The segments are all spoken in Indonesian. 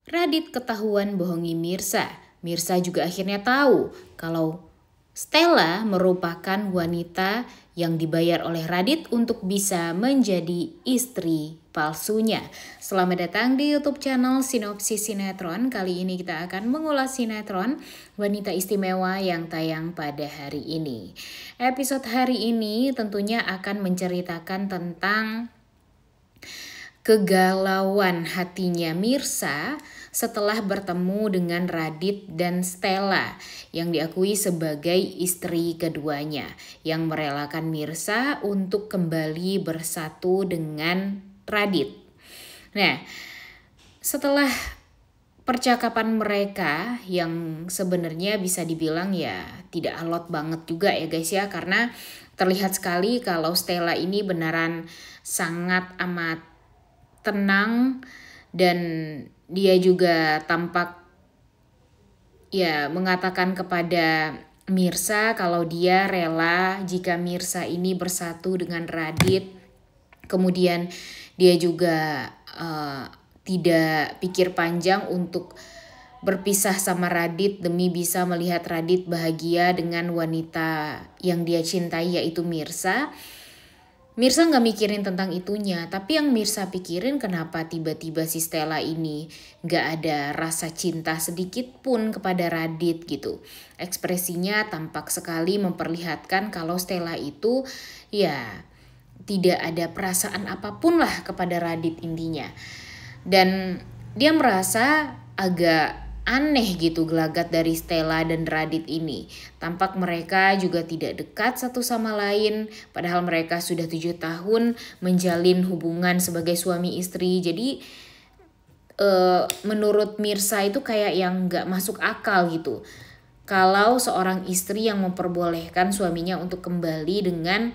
Radit ketahuan bohongi Mirsa. Mirsa juga akhirnya tahu kalau Stella merupakan wanita yang dibayar oleh Radit untuk bisa menjadi istri palsunya. Selamat datang di YouTube channel Sinopsis Sinetron. Kali ini kita akan mengulas sinetron Wanita Istimewa yang tayang pada hari ini. Episode hari ini tentunya akan menceritakan tentang kegalauan hatinya Mirsa setelah bertemu dengan Radit dan Stella yang diakui sebagai istri keduanya yang merelakan Mirsa untuk kembali bersatu dengan Radit. Nah, setelah percakapan mereka yang sebenarnya bisa dibilang ya tidak alot banget juga ya guys ya, karena terlihat sekali kalau Stella ini beneran sangat amat tenang dan dia juga tampak ya mengatakan kepada Mirsa kalau dia rela jika Mirsa ini bersatu dengan Radit. Kemudian dia juga tidak pikir panjang untuk berpisah sama Radit demi bisa melihat Radit bahagia dengan wanita yang dia cintai yaitu Mirsa. Mirsa nggak mikirin tentang itunya, tapi yang Mirsa pikirin kenapa tiba-tiba si Stella ini nggak ada rasa cinta sedikit pun kepada Radit gitu. Ekspresinya tampak sekali memperlihatkan kalau Stella itu ya tidak ada perasaan apapun lah kepada Radit intinya. Dan dia merasa agak aneh gitu gelagat dari Stella dan Radit ini. Tampak mereka juga tidak dekat satu sama lain, padahal mereka sudah 7 tahun menjalin hubungan sebagai suami istri. Jadi menurut Mirsa itu kayak yang gak masuk akal gitu. Kalau seorang istri yang memperbolehkan suaminya untuk kembali dengan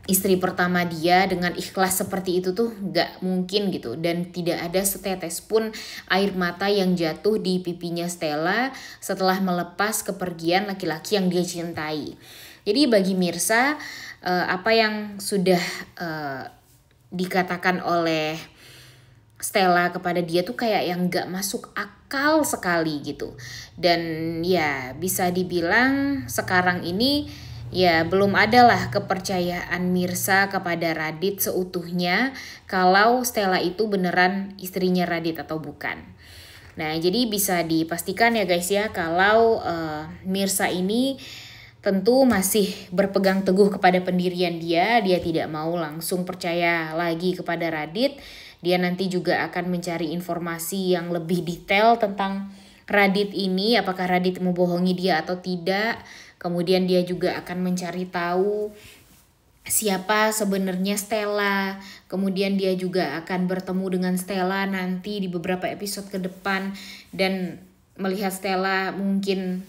istri pertama dia dengan ikhlas seperti itu tuh gak mungkin gitu. Dan tidak ada setetes pun air mata yang jatuh di pipinya Stella setelah melepas kepergian laki-laki yang dia cintai. Jadi bagi Mirsa apa yang sudah dikatakan oleh Stella kepada dia tuh kayak yang gak masuk akal sekali gitu. Dan ya bisa dibilang sekarang ini ya belum adalah kepercayaan Mirsa kepada Radit seutuhnya kalau Stella itu beneran istrinya Radit atau bukan. Nah jadi bisa dipastikan ya guys ya kalau Mirsa ini tentu masih berpegang teguh kepada pendirian dia tidak mau langsung percaya lagi kepada Radit. Dia nanti juga akan mencari informasi yang lebih detail tentang Radit ini, apakah Radit membohongi dia atau tidak. Kemudian dia juga akan mencari tahu siapa sebenarnya Stella. Kemudian dia juga akan bertemu dengan Stella nanti di beberapa episode ke depan dan melihat Stella mungkin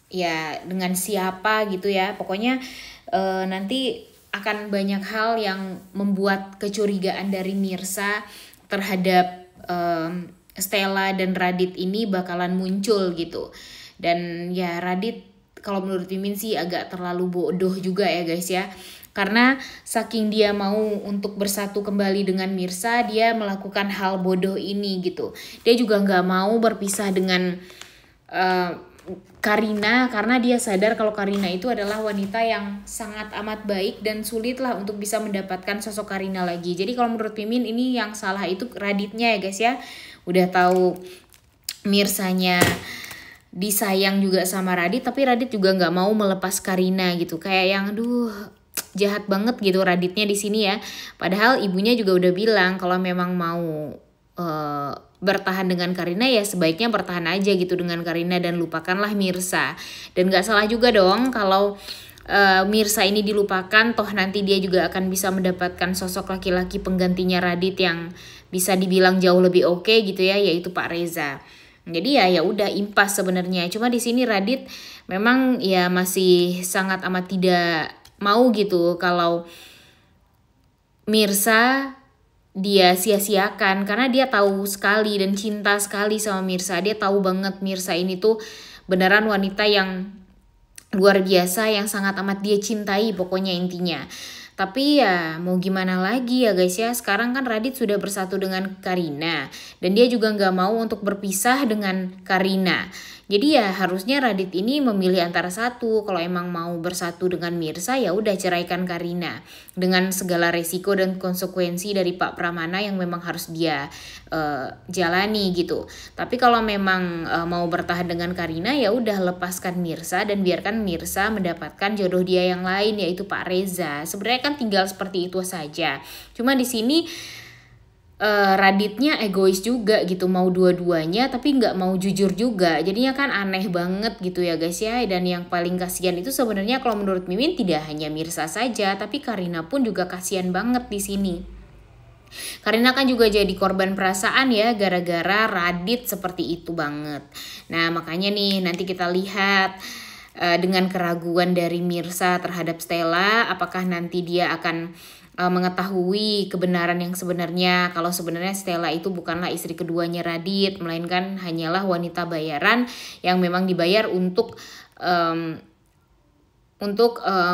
ya dengan siapa gitu ya. Pokoknya nanti akan banyak hal yang membuat kecurigaan dari Mirsa terhadap Stella dan Radit ini bakalan muncul gitu. Dan ya Radit kalau menurut Mimin sih agak terlalu bodoh juga ya guys ya. Karena saking dia mau untuk bersatu kembali dengan Mirsa, dia melakukan hal bodoh ini gitu. Dia juga gak mau berpisah dengan Karina karena dia sadar kalau Karina itu adalah wanita yang sangat amat baik dan sulit lah untuk bisa mendapatkan sosok Karina lagi. Jadi kalau menurut Mimin ini yang salah itu Raditnya ya guys ya. Udah tahu Mirsanya disayang juga sama Radit, tapi Radit juga nggak mau melepas Karina gitu. Kayak yang aduh jahat banget gitu Raditnya di sini ya. Padahal ibunya juga udah bilang kalau memang mau bertahan dengan Karina ya sebaiknya bertahan aja gitu dengan Karina dan lupakanlah Mirsa. Dan gak salah juga dong kalau Mirsa ini dilupakan, toh nanti dia juga akan bisa mendapatkan sosok laki-laki penggantinya Radit yang bisa dibilang jauh lebih oke gitu ya, yaitu Pak Reza. Jadi ya udah impas sebenarnya. Cuma di sini Radit memang ya masih sangat amat tidak mau gitu kalau Mirsa dia sia-siakan karena dia tahu sekali dan cinta sekali sama Mirsa. Dia tahu banget Mirsa ini tuh beneran wanita yang luar biasa yang sangat amat dia cintai pokoknya intinya. Tapi ya mau gimana lagi ya guys ya, sekarang kan Radit sudah bersatu dengan Karina dan dia juga nggak mau untuk berpisah dengan Karina. Jadi ya harusnya Radit ini memilih antara satu. Kalau emang mau bersatu dengan Mirsa ya udah ceraikan Karina dengan segala resiko dan konsekuensi dari Pak Pramana yang memang harus dia jalani gitu. Tapi kalau memang mau bertahan dengan Karina ya udah lepaskan Mirsa dan biarkan Mirsa mendapatkan jodoh dia yang lain yaitu Pak Reza. Sebenarnya kan tinggal seperti itu saja. Cuma di sini Raditnya egois juga gitu, mau dua-duanya tapi nggak mau jujur juga, jadinya kan aneh banget gitu ya guys ya. Dan yang paling kasihan itu sebenarnya kalau menurut Mimin tidak hanya Mirsa saja, tapi Karina pun juga kasihan banget di sini. Karina kan juga jadi korban perasaan ya gara-gara Radit seperti itu banget. Nah makanya nih nanti kita lihat dengan keraguan dari Mirsa terhadap Stella, apakah nanti dia akan mengetahui kebenaran yang sebenarnya, kalau sebenarnya Stella itu bukanlah istri keduanya Radit, melainkan hanyalah wanita bayaran yang memang dibayar untuk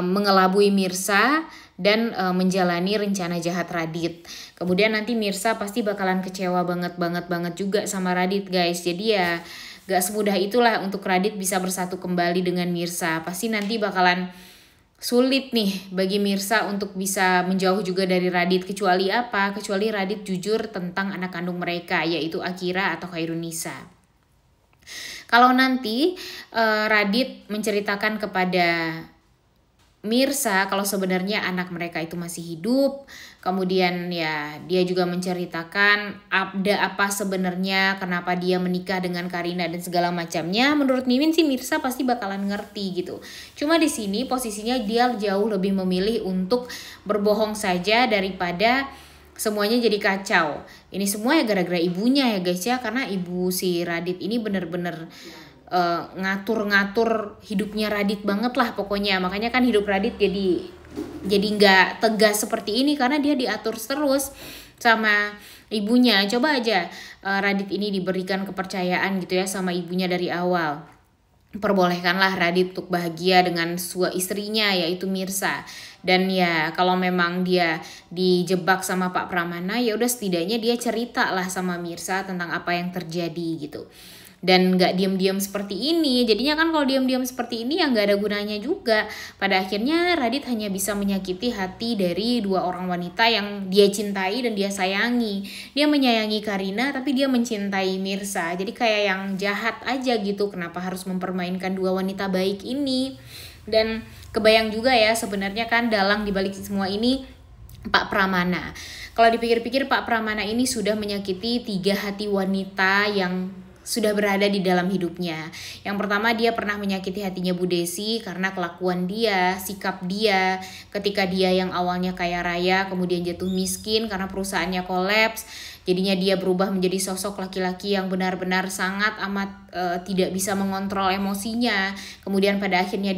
mengelabui Mirsa dan menjalani rencana jahat Radit. Kemudian nanti Mirsa pasti bakalan kecewa banget juga sama Radit guys. Jadi ya gak semudah itulah untuk Radit bisa bersatu kembali dengan Mirsa. Pasti nanti bakalan sulit nih bagi Mirsa untuk bisa menjauh juga dari Radit. Kecuali apa? Kecuali Radit jujur tentang anak kandung mereka, yaitu Akira atau Khairunisa. Kalau nanti Radit menceritakan kepada Mirsa kalau sebenarnya anak mereka itu masih hidup, kemudian ya dia juga menceritakan ada apa sebenarnya, kenapa dia menikah dengan Karina dan segala macamnya. Menurut Mimin sih Mirsa pasti bakalan ngerti gitu. Cuma di sini posisinya dia jauh lebih memilih untuk berbohong saja daripada semuanya jadi kacau. Ini semua ya gara-gara ibunya ya guys ya, karena ibu si Radit ini bener-bener ngatur-ngatur hidupnya Radit banget lah pokoknya. Makanya kan hidup Radit jadi nggak tegas seperti ini karena dia diatur terus sama ibunya. Coba aja Radit ini diberikan kepercayaan gitu ya sama ibunya dari awal. Perbolehkanlah Radit untuk bahagia dengan istrinya yaitu Mirsa. Dan ya kalau memang dia dijebak sama Pak Pramana ya udah setidaknya dia cerita lah sama Mirsa tentang apa yang terjadi gitu. Dan nggak diam-diam seperti ini. Jadinya kan kalau diam-diam seperti ini ya nggak ada gunanya juga. Pada akhirnya Radit hanya bisa menyakiti hati dari dua orang wanita yang dia cintai dan dia sayangi. Dia menyayangi Karina tapi dia mencintai Mirsa. Jadi kayak yang jahat aja gitu, kenapa harus mempermainkan dua wanita baik ini. Dan kebayang juga ya sebenarnya kan dalang dibalik semua ini Pak Pramana. Kalau dipikir-pikir Pak Pramana ini sudah menyakiti 3 hati wanita yang sudah berada di dalam hidupnya. Yang pertama dia pernah menyakiti hatinya Bu Desi karena kelakuan dia, sikap dia ketika dia yang awalnya kaya raya kemudian jatuh miskin karena perusahaannya kolaps. Jadinya dia berubah menjadi sosok laki-laki yang benar-benar sangat amat tidak bisa mengontrol emosinya. Kemudian pada akhirnya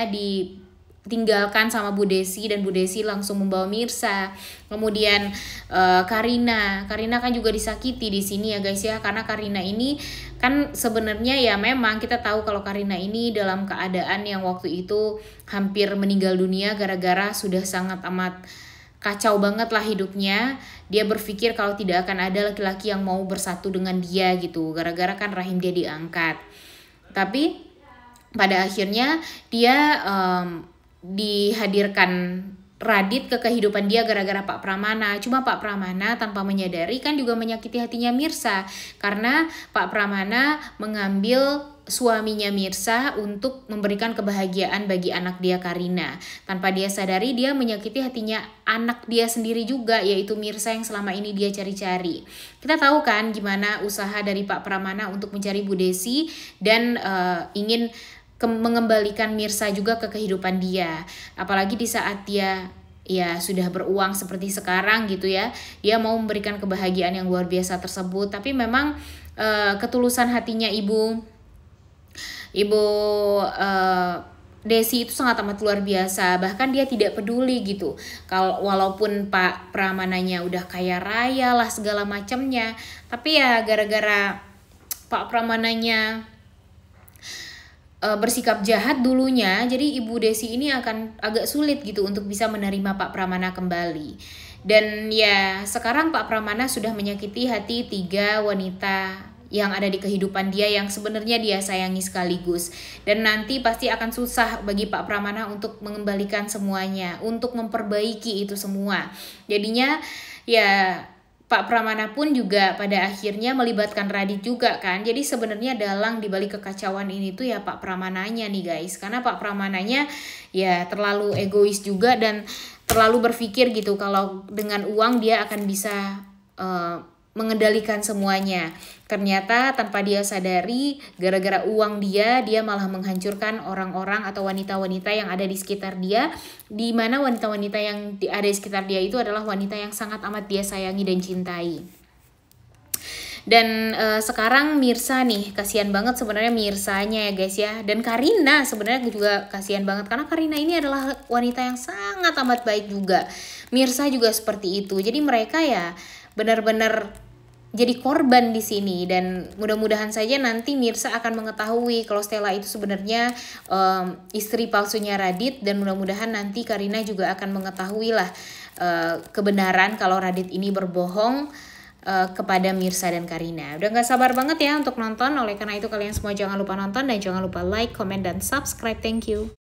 ditinggalkan sama Bu Desi dan Bu Desi langsung membawa Mirsa. Kemudian Karina kan juga disakiti di sini ya guys ya, karena Karina ini kan sebenarnya ya memang kita tahu kalau Karina ini dalam keadaan yang waktu itu hampir meninggal dunia gara-gara sudah sangat amat kacau banget lah hidupnya. Dia berpikir kalau tidak akan ada laki-laki yang mau bersatu dengan dia gitu, gara-gara kan rahim dia diangkat. Tapi pada akhirnya dia dihadirkan Radit ke kehidupan dia gara-gara Pak Pramana. Cuma Pak Pramana tanpa menyadari kan juga menyakiti hatinya Mirsa, karena Pak Pramana mengambil suaminya Mirsa untuk memberikan kebahagiaan bagi anak dia Karina. Tanpa dia sadari dia menyakiti hatinya anak dia sendiri juga, yaitu Mirsa yang selama ini dia cari-cari. Kita tahu kan gimana usaha dari Pak Pramana untuk mencari Bu Desi dan ingin mengembalikan Mirsa juga ke kehidupan dia. Apalagi di saat dia ya sudah beruang seperti sekarang gitu ya, dia mau memberikan kebahagiaan yang luar biasa tersebut. Tapi memang ketulusan hatinya Ibu Desi itu sangat amat luar biasa. Bahkan dia tidak peduli gitu kalau walaupun Pak Pramananya udah kaya raya lah segala macamnya, tapi ya gara-gara Pak Pramananya bersikap jahat dulunya, jadi Ibu Desi ini akan agak sulit gitu untuk bisa menerima Pak Pramana kembali. Dan ya sekarang Pak Pramana sudah menyakiti hati 3 wanita yang ada di kehidupan dia yang sebenarnya dia sayangi sekaligus. Dan nanti pasti akan susah bagi Pak Pramana untuk mengembalikan semuanya, untuk memperbaiki itu semua. Jadinya ya Pak Pramana pun juga pada akhirnya melibatkan Radit juga kan. Jadi sebenarnya dalang dibalik kekacauan ini tuh ya Pak Pramananya nih guys. Karena Pak Pramananya ya terlalu egois juga dan terlalu berpikir gitu kalau dengan uang dia akan bisa mengendalikan semuanya. Ternyata tanpa dia sadari, gara-gara uang dia malah menghancurkan orang-orang atau wanita-wanita yang ada di sekitar dia, di mana wanita-wanita yang ada di sekitar dia itu adalah wanita yang sangat amat dia sayangi dan cintai. Dan sekarang Mirsa nih, kasihan banget sebenarnya Mirsanya ya guys ya. Dan Karina sebenarnya juga kasihan banget karena Karina ini adalah wanita yang sangat amat baik juga. Mirsa juga seperti itu. Jadi mereka ya benar-benar jadi korban di sini, dan mudah-mudahan saja nanti Mirsa akan mengetahui kalau Stella itu sebenarnya istri palsunya Radit, dan mudah-mudahan nanti Karina juga akan mengetahui lah kebenaran kalau Radit ini berbohong kepada Mirsa dan Karina. Udah gak sabar banget ya untuk nonton, oleh karena itu kalian semua jangan lupa nonton dan jangan lupa like, comment, dan subscribe. Thank you.